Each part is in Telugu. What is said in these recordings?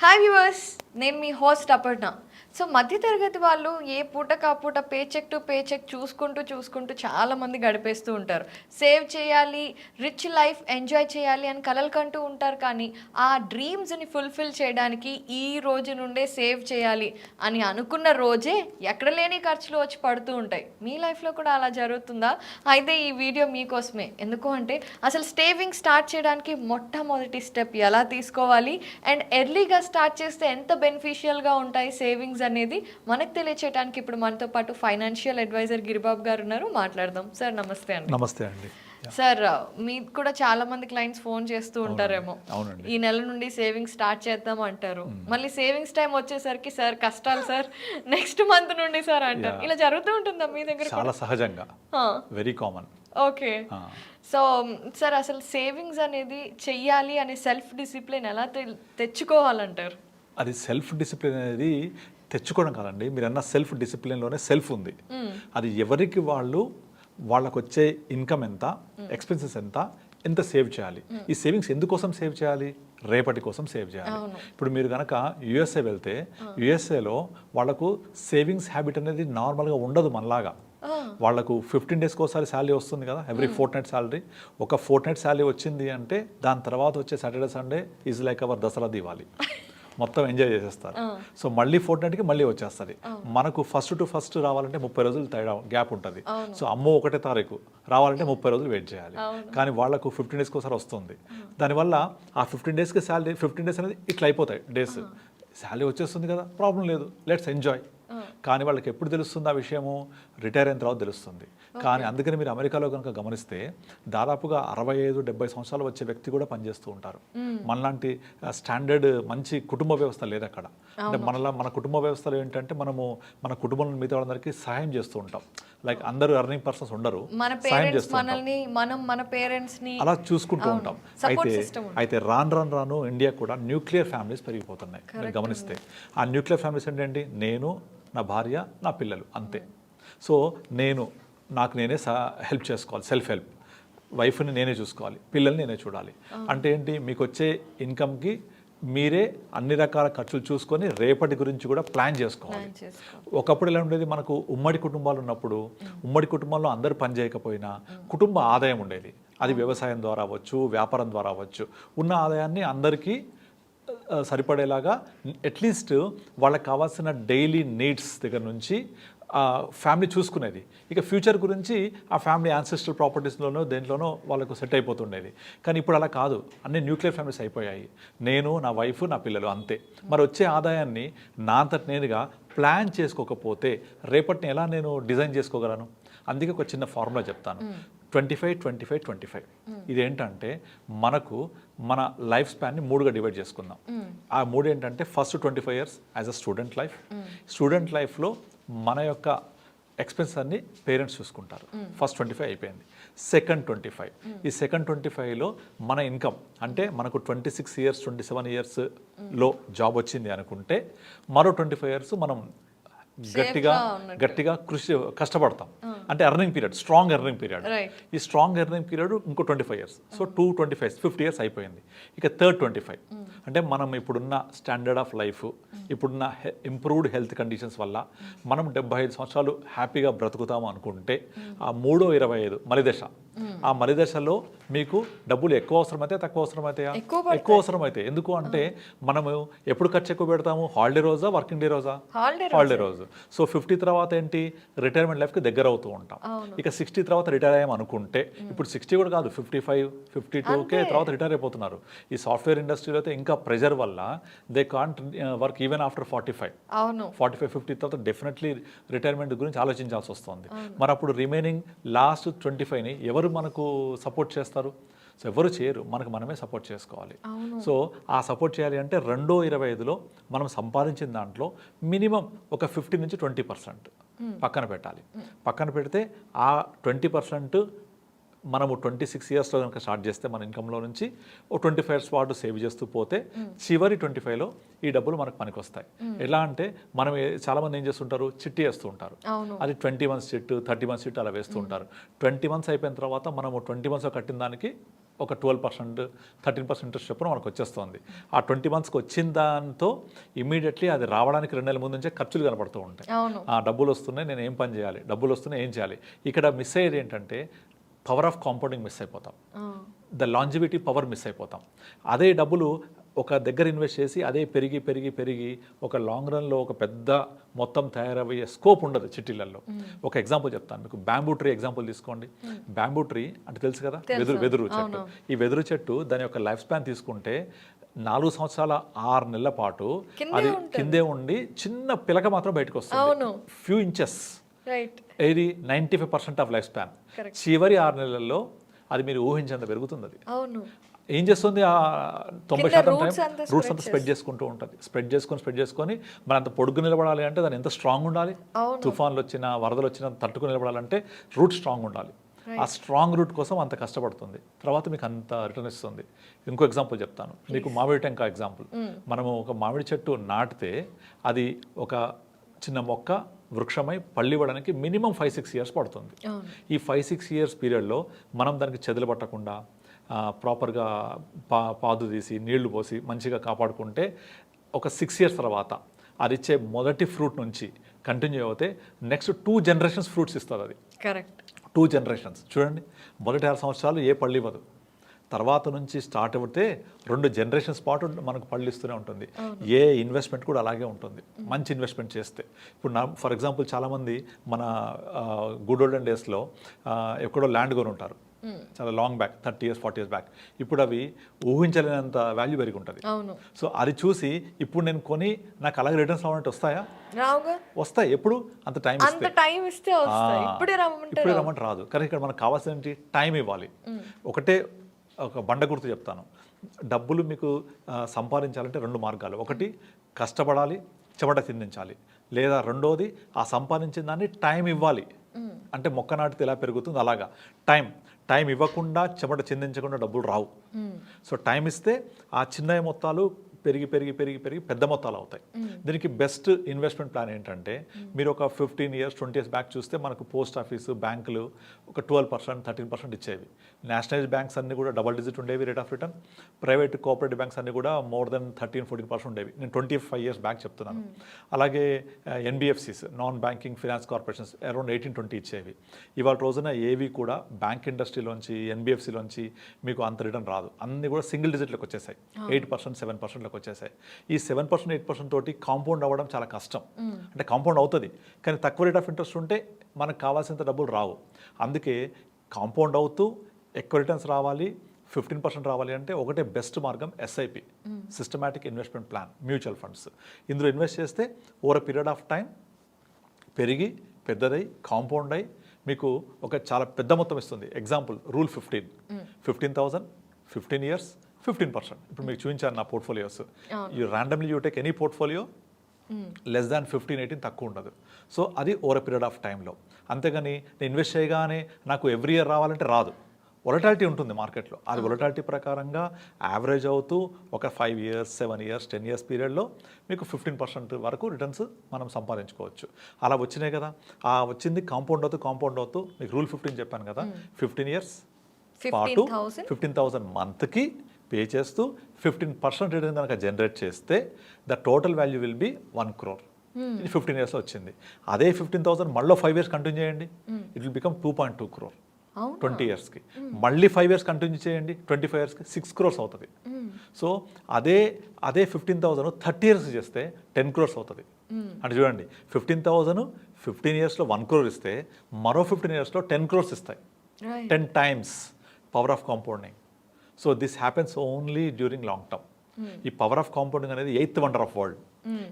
హాయ్ వ్యూవర్స్, నేను మీ హోస్ట్ అపర్ణ. సో మధ్యతరగతి వాళ్ళు ఏ పూట కాపూట pay cheque to pay cheque చూసుకుంటూ చాలామంది గడిపేస్తూ ఉంటారు. సేవ్ చేయాలి, రిచ్ లైఫ్ ఎంజాయ్ చేయాలి అని కలలు కంటూ ఉంటారు. కానీ ఆ డ్రీమ్స్ని ఫుల్ఫిల్ చేయడానికి ఈ రోజు నుండే సేవ్ చేయాలి అని అనుకున్న రోజే ఎక్కడ లేని ఖర్చులు వచ్చి పడుతూ ఉంటాయి. మీ లైఫ్లో కూడా అలా జరుగుతుందా? అయితే ఈ వీడియో మీకోసమే. ఎందుకు అంటే అసలు సేవింగ్ స్టార్ట్ చేయడానికి మొట్టమొదటి స్టెప్ ఎలా తీసుకోవాలి అండ్ ఎర్లీగా స్టార్ట్ చేస్తే ఎంత బెనిఫిషియల్గా ఉంటాయి సేవింగ్స్ అనేది మనకు తెలియచేయడానికి ఇప్పుడు మనతో పాటు ఫైనాన్షియల్ అడ్వైజర్ గిరిబాబు గారు ఉన్నారు. మాట్లాడదాం. సార్ నమస్తే అండి. నమస్తే అండి. సార్, మీకు కూడా చాలా మంది క్లయింట్స్ ఫోన్ చేస్తూ ఉంటారేమో, ఈ నెల నుండి సేవింగ్స్ స్టార్ట్ చేద్దాం అంటారు. మళ్ళీ సేవింగ్స్ టైం వచ్చేసరికి సార్ కష్టాలు సార్, నెక్స్ట్ మంత్ నుండి సార్ అంటారు. ఇలా జరుగుతూ ఉంటుందా మీ దగ్గర? చాలా సహజంగా, very common. Okay. So sir, అసలు సేవింగ్స్ అనేది చెయ్యాలి అనే సెల్ఫ్ డిసిప్లిన్ ఎలా తెచ్చుకోవాలంటారు? అది సెల్ఫ్ డిసిప్లిన్ అనేది తెచ్చుకోవడం కాదండి, మీరు అన్న సెల్ఫ్ డిసిప్లిన్లోనే సెల్ఫ్ ఉంది. అది ఎవరికి వాళ్ళకు వచ్చే ఇన్కమ్ ఎంత, ఎక్స్పెన్సెస్ ఎంత సేవ్ చేయాలి, ఈ సేవింగ్స్ ఎందుకోసం సేవ్ చేయాలి, రేపటి కోసం సేవ్ చేయాలి. ఇప్పుడు మీరు కనుక యుఎస్ఏ వెళ్తే యుఎస్ఏలో వాళ్ళకు సేవింగ్స్ హ్యాబిట్ అనేది నార్మల్గా ఉండదు మనలాగా. వాళ్ళకు 15 డేస్కి ఒకసారి శాలరీ వస్తుంది కదా, ఎవ్రీ ఫోర్ట్నైట్ శాలరీ. ఒక ఫోర్ట్నైట్ శాలరీ వచ్చింది అంటే దాని తర్వాత వచ్చే Saturday Sunday is like our Dasara Diwali, మొత్తం ఎంజాయ్ చేసేస్తారు. సో మళ్ళీ ఫోర్ట్నైట్కి మళ్ళీ వచ్చేస్తుంది. మనకు ఫస్ట్ టు ఫస్ట్ రావాలంటే 30 రోజులు తేడా గ్యాప్ ఉంటుంది. సో అమ్మో 1వ తారీఖు రావాలంటే 30 రోజులు వెయిట్ చేయాలి. కానీ వాళ్ళకు 15 డేస్కి ఒకసారి వస్తుంది. దానివల్ల ఆ 15 డేస్కి శాలరీ 15 డేస్ అనేది ఇట్లా అయిపోతాయి డేస్. శాలరీ వచ్చేస్తుంది కదా, ప్రాబ్లం లేదు, లెట్స్ ఎంజాయ్. కానీ వాళ్ళకి ఎప్పుడు తెలుస్తుంది ఆ విషయము? రిటైర్ అయిన తర్వాత తెలుస్తుంది. కానీ అందుకని మీరు అమెరికాలో కనుక గమనిస్తే దాదాపుగా 65-70 సంవత్సరాలు వచ్చే వ్యక్తి కూడా పనిచేస్తూ ఉంటారు. మనలాంటి స్టాండర్డ్ మంచి కుటుంబ వ్యవస్థ లేదు అక్కడ. అంటే మన కుటుంబ వ్యవస్థలో ఏంటంటే మనము మన కుటుంబంలో మిగతా వాళ్ళందరికీ సహాయం చేస్తూ ఉంటాం. లైక్ అందరూ ఎర్నింగ్ పర్సన్స్ ఉండరు, సహాయం చేస్తూ అలా చూసుకుంటూ ఉంటాం. అయితే రాను ఇండియా కూడా న్యూక్లియర్ ఫ్యామిలీస్ పెరిగిపోతున్నాయి. మీరు గమనిస్తే ఆ న్యూక్లియర్ ఫ్యామిలీస్ ఏంటంటే నేను, నా భార్య, నా పిల్లలు, అంతే. సో నాకు నేనే హెల్ప్ చేసుకోవాలి, సెల్ఫ్ హెల్ప్. వైఫ్ని నేనే చూసుకోవాలి, పిల్లల్ని నేనే చూడాలి. అంటే ఏంటి, మీకు వచ్చే ఇన్కమ్కి మీరే అన్ని రకాల ఖర్చులు చూసుకొని రేపటి గురించి కూడా ప్లాన్ చేసుకోవాలి. ఒకప్పుడు ఎలా ఉండేది, మనకు ఉమ్మడి కుటుంబాలు ఉన్నప్పుడు ఉమ్మడి కుటుంబంలో అందరూ పని చేయకపోయినా కుటుంబ ఆదాయం ఉండేది. అది వ్యవసాయం ద్వారా అవ్వచ్చు, వ్యాపారం ద్వారా అవ్వచ్చు. ఉన్న ఆదాయాన్ని అందరికీ సరిపడేలాగా అట్లీస్ట్ వాళ్ళకి కావాల్సిన డైలీ నీడ్స్ దగ్గర నుంచి ఫ్యామిలీ చూసుకునేది. ఇక ఫ్యూచర్ గురించి ఆ ఫ్యామిలీ యాన్సెస్ట్రల్ ప్రాపర్టీస్లోనో దేంట్లోనో వాళ్ళకు సెట్ అయిపోతుండేది. కానీ ఇప్పుడు అలా కాదు, అన్ని న్యూక్లియర్ ఫ్యామిలీస్ అయిపోయాయి. నేను, నా వైఫ్, నా పిల్లలు, అంతే. మరి వచ్చే ఆదాయాన్ని నా అంతటి నేనుగా ప్లాన్ చేసుకోకపోతే రేపటిని ఎలా నేను డిజైన్ చేసుకోగలను? అందుకే ఒక చిన్న ఫార్ములా చెప్తాను, 25-25-25. ఇదేంటంటే మన లైఫ్ స్పాన్ని 3గా డివైడ్ చేసుకుందాం. ఆ 3 ఏంటంటే, first 25 years as a student life. Student లైఫ్లో మన యొక్క ఎక్స్పెన్స్ అన్ని పేరెంట్స్ చూసుకుంటారు. ఫస్ట్ 25 అయిపోయింది. సెకండ్ 25, ఈ సెకండ్ 25లో మన ఇన్కమ్ అంటే మనకు 26 years 27 yearsలో జాబ్ వచ్చింది అనుకుంటే మరో 25 years మనం గట్టిగా కష్టపడతాం. అంటే earning period, strong earning period. ఈ స్ట్రాంగ్ ఎర్నింగ్ పీరియడ్ ఇంకో 25 years. సో 225, 50 years అయిపోయింది. ఇక థర్డ్ 25 అంటే మనం ఇప్పుడున్న స్టాండర్డ్ ఆఫ్ లైఫ్, ఇప్పుడున్న ఇంప్రూవ్డ్ హెల్త్ కండిషన్స్ వల్ల మనం 75 సంవత్సరాలు హ్యాపీగా బ్రతుకుతాము అనుకుంటే ఆ 3-25 మలిదశ. ఆ మలిదశలో మీకు డబ్బులు ఎక్కువ అవసరమైతే తక్కువ అవసరమైతాయా? ఎక్కువ అవసరమైతే. ఎందుకు అంటే మనము ఎప్పుడు ఖర్చు ఎక్కువ పెడతాము? హాలిడే రోజా, వర్కింగ్ డే రోజా? హాలిడే రోజు. సో 50 తర్వాత ఏంటి, రిటైర్మెంట్ లైఫ్కి దగ్గర అవుతూ ఉంటాం. ఇక 60 తర్వాత రిటైర్ అయ్యాం అనుకుంటే, ఇప్పుడు 60 కూడా కాదు, 55, 52కే తర్వాత రిటైర్ అయిపోతున్నారు. ఈ సాఫ్ట్వేర్ ఇండస్ట్రీలో అయితే ఇంకా ప్రెజర్ వల్ల they can't work even after 45, 50 తర్వాత డెఫినెట్లీ రిటైర్మెంట్ గురించి ఆలోచించాల్సి వస్తుంది. మరి అప్పుడు రిమైనింగ్ లాస్ట్ 25ని ఎవరు మనకు సపోర్ట్ చేస్తారు? సో ఎవరు చేయరు, మనమే సపోర్ట్ చేసుకోవాలి. సో ఆ సపోర్ట్ చేయాలి అంటే 2-25లో మనం సంపాదించిన దాంట్లో మినిమం ఒక 15-20% పక్కన పెట్టాలి. పక్కన పెడితే ఆ 20% మనము 26 yearsలో కనుక స్టార్ట్ చేస్తే మన ఇన్కంలో నుంచి ఓ 25 years పాటు సేవ్ చేస్తూ పోతే చివరి 25లో ఈ డబ్బులు మనకు పనికి వస్తాయి. ఎలా అంటే మనం చాలామంది ఏం చేస్తుంటారు, చిట్టి వేస్తూ ఉంటారు. అది 20 months చిట్టు, 30 months చిట్టు అలా వేస్తూ ఉంటారు. 20 months అయిపోయిన తర్వాత మనము 20 months కట్టిన దానికి ఒక 12%, 13% ఇంట్రెస్ట్ చొప్పున మనకు వచ్చేస్తుంది. ఆ 20 మంత్స్కి వచ్చిన దాంతో ఇమీడియట్లీ అది రావడానికి 2 నెలల ముందు నుంచే ఖర్చులు కనపడుతూ ఉంటాయి. అవును. ఆ డబ్బులు వస్తున్నాయి, నేను ఏం పని చేయాలి, డబ్బులు వస్తున్నాయి ఏం చేయాలి. ఇక్కడ మిస్ అయ్యేది ఏంటంటే పవర్ ఆఫ్ కాంపౌండింగ్ మిస్ అయిపోతాం, ద లాంజివిటీ పవర్ మిస్ అయిపోతాం. అదే డబ్బులు ఒక దగ్గర ఇన్వెస్ట్ చేసి అదే పెరిగి పెరిగి పెరిగి ఒక లాంగ్ రన్లో ఒక పెద్ద మొత్తం తయారయ్యే స్కోప్ ఉండదు చిట్టీలలో. ఒక ఎగ్జాంపుల్ చెప్తాను మీకు, బ్యాంబూ ట్రీ ఎగ్జాంపుల్ తీసుకోండి. బ్యాంబూ ట్రీ అంటే తెలుసు కదా, వెదురు చెట్టు. ఈ వెదురు చెట్టు దాని యొక్క లైఫ్ స్పాన్ తీసుకుంటే 4 సంవత్సరాల 6 నెలల పాటు అది కిందే ఉండి చిన్న పిలక మాత్రం బయటకు వస్తుంది, ఫ్యూ ఇంచెస్. ఇది 95% ఆఫ్ లైఫ్ స్పాన్. చివరి 6 నెలల్లో అది మీరు ఊహించేంత పెరుగుతుంది. అది ఏం చేస్తుంది, ఆ 90% టైం రూట్స్ అంతా స్ప్రెడ్ చేసుకుంటూ ఉంటుంది. స్ప్రెడ్ చేసుకొని మన అంత పొడుగు నిలబడాలి అంటే దాని ఎంత స్ట్రాంగ్ ఉండాలి, తుఫాన్లు వచ్చినా వరదలు వచ్చినా తట్టుకుని నిలబడాలంటే రూట్ స్ట్రాంగ్ ఉండాలి. ఆ స్ట్రాంగ్ రూట్ కోసం అంత కష్టపడుతుంది, తర్వాత మీకు అంత రిటర్న్ ఇస్తుంది. ఇంకో ఎగ్జాంపుల్ చెప్తాను మీకు, మామిడి టెంకాయ ఎగ్జాంపుల్. మనము ఒక మామిడి చెట్టు నాటితే అది ఒక చిన్న మొక్క వృక్షమై పళ్ళివ్వడానికి మినిమం 5-6 ఇయర్స్ పడుతుంది. ఈ 5-6 ఇయర్స్ పీరియడ్లో మనం దానికి చెదలు పట్టకుండా ప్రాపర్గా పాదు తీసి నీళ్లు పోసి మంచిగా కాపాడుకుంటే ఒక 6 ఇయర్స్ తర్వాత అది ఇచ్చే మొదటి ఫ్రూట్ నుంచి కంటిన్యూ అవుతే నెక్స్ట్ 2 జనరేషన్స్ ఫ్రూట్స్ ఇస్తుంది. అది కరెక్ట్, 2 జనరేషన్స్. చూడండి, మొదటి 6 సంవత్సరాలు ఏ పళ్ళు ఇవ్వదు, తర్వాత నుంచి స్టార్ట్ అవుతే 2 జనరేషన్స్ పాటు మనకు పళ్ళు ఇస్తూనే ఉంటుంది. ఏ ఇన్వెస్ట్మెంట్ కూడా అలాగే ఉంటుంది, మంచి ఇన్వెస్ట్మెంట్ చేస్తే. ఇప్పుడు ఫర్ ఎగ్జాంపుల్ చాలామంది మన గుడ్ ఓల్డెన్ డేస్లో ఎక్కడో ల్యాండ్ కొని ఉంటారు, చాలా long back, 30 years 40 years back. ఇప్పుడు అవి ఊహించలేనంత వాల్యూ పెరిగి ఉంటుంది. సో అది చూసి ఇప్పుడు నేను కొని నాకు అలాగే రిటర్న్స్ రావాలంటే వస్తాయా? వస్తాయి. ఎప్పుడు అంత టైం ఇస్తే ఇప్పుడే రమ్మంటే రాదు. కానీ ఇక్కడ మనకు కావాల్సిన టైం ఇవ్వాలి. ఒక బండ గుర్తు చెప్తాను. డబ్బులు మీకు సంపాదించాలంటే 2 మార్గాలు. ఒకటి కష్టపడాలి, చెమట చిందించాలి. లేదా రెండోది ఆ సంపాదించిన దాన్ని టైం ఇవ్వాలి. అంటే మొక్క నాటితే ఎలా పెరుగుతుంది అలాగా టైం ఇవ్వకుండా చెమట చిందించకుండా డబ్బులు రావు. సో టైం ఇస్తే ఆ చిన్న మొత్తాలు పెరిగి పెరిగి పెరిగి పెరిగి పెద్ద మొత్తాలు అవుతాయి. దీనికి బెస్ట్ ఇన్వెస్ట్మెంట్ ప్లాన్ ఏంటంటే మీరు ఒక 15 ఇయర్స్ 20 ఇయర్స్ బ్యాక్ చూస్తే మనకు పోస్ట్ ఆఫీసు బ్యాంకులు ఒక 12% 13% ఇచ్చేవి. నేషనలైజ్ బ్యాంక్స్ అన్ని కూడా డబల్ డిజిట్ ఉండేవి rate of return. Private cooperative banks అన్ని కూడా మోర్ దెన్ 13-14% ఉండేవి. నేను 25 ఇయర్స్ బ్యాక్ చెప్తున్నాను. అలాగే NBFCs, non banking finance corporations around 18-20 ఇచ్చేవి. ఇవాళ రోజున ఏవి కూడా బ్యాంక్ ఇండస్ట్రీలోంచి ఎన్బిఎఫ్సిలోంచి మీకు అంత రిటర్న్ రాదు. అన్ని కూడా సింగిల్ డిజిట్లకు వచ్చేసాయి, 8% 7% వచ్చేసాయి. ఈ 7% 8% తోటి కాంపౌండ్ అవ్వడం చాలా కష్టం. అంటే కాంపౌండ్ అవుతుంది కానీ తక్కువ రేట్ ఆఫ్ ఇంట్రెస్ట్ ఉంటే మనకు కావాల్సినంత డబ్బులు రావు. అందుకే కాంపౌండ్ అవుతూ ఎక్కువ రిటర్న్స్ రావాలి, 15% రావాలి అంటే ఒకటే బెస్ట్ మార్గం SIP, systematic investment plan, mutual funds. ఇందులో ఇన్వెస్ట్ చేస్తే ఓవర్ పీరియడ్ ఆఫ్ టైం పెరిగి పెద్దదై కాంపౌండ్ అయి మీకు ఒక చాలా పెద్ద మొత్తం ఇస్తుంది. Example rule 15,000 15 years 15%. ఇప్పుడు మీకు చూపించాను నా portfolios. You take any portfolio less than 15-18 తక్కువ ఉండదు. సో అది ఓవర్ పీరియడ్ ఆఫ్ టైంలో. అంతేగాని నేను ఇన్వెస్ట్ చేయగానే నాకు ఎవ్రీ ఇయర్ రావాలంటే రాదు. వొలటాలిటీ ఉంటుంది మార్కెట్లో. అది వొలటాలిటీ ప్రకారంగా యావరేజ్ అవుతూ ఒక 5 ఇయర్స్ 7 ఇయర్స్ 10 ఇయర్స్ పీరియడ్లో మీకు 15% వరకు రిటర్న్స్ మనం సంపాదించుకోవచ్చు. అలా వచ్చినాయి కదా, ఆ వచ్చింది కాంపౌండ్ అవుతూ మీకు రూల్ 15 చెప్పాను కదా, 15 ఇయర్స్ పాటు 15,000 మంత్కి పే చేస్తూ 15% రిటర్న్ కనుక జనరేట్ చేస్తే the total value will be 1 crore. ఇది 15 ఇయర్స్లో వచ్చింది. అదే 15,000 మళ్ళీ 5 ఇయర్స్ కంటిన్యూ చేయండి, ఇట్ విల్ బికమ్ 2.2 crore 20 ఇయర్స్కి. మళ్ళీ 5 ఇయర్స్ కంటిన్యూ చేయండి, 25 ఇయర్స్కి 6 crores అవుతుంది. సో అదే 15,000 30 ఇయర్స్ చేస్తే 10 crores అవుతుంది. అంటే చూడండి, 15,000 15 ఇయర్స్లో 1 crore ఇస్తే మరో 15 ఇయర్స్లో 10 crores ఇస్తాయి. 10 times power of compounding. So this happens only during long term. ఈ పవర్ ఆఫ్ కాంపౌండింగ్ అనేది 8th వండర్ ఆఫ్ వరల్డ్.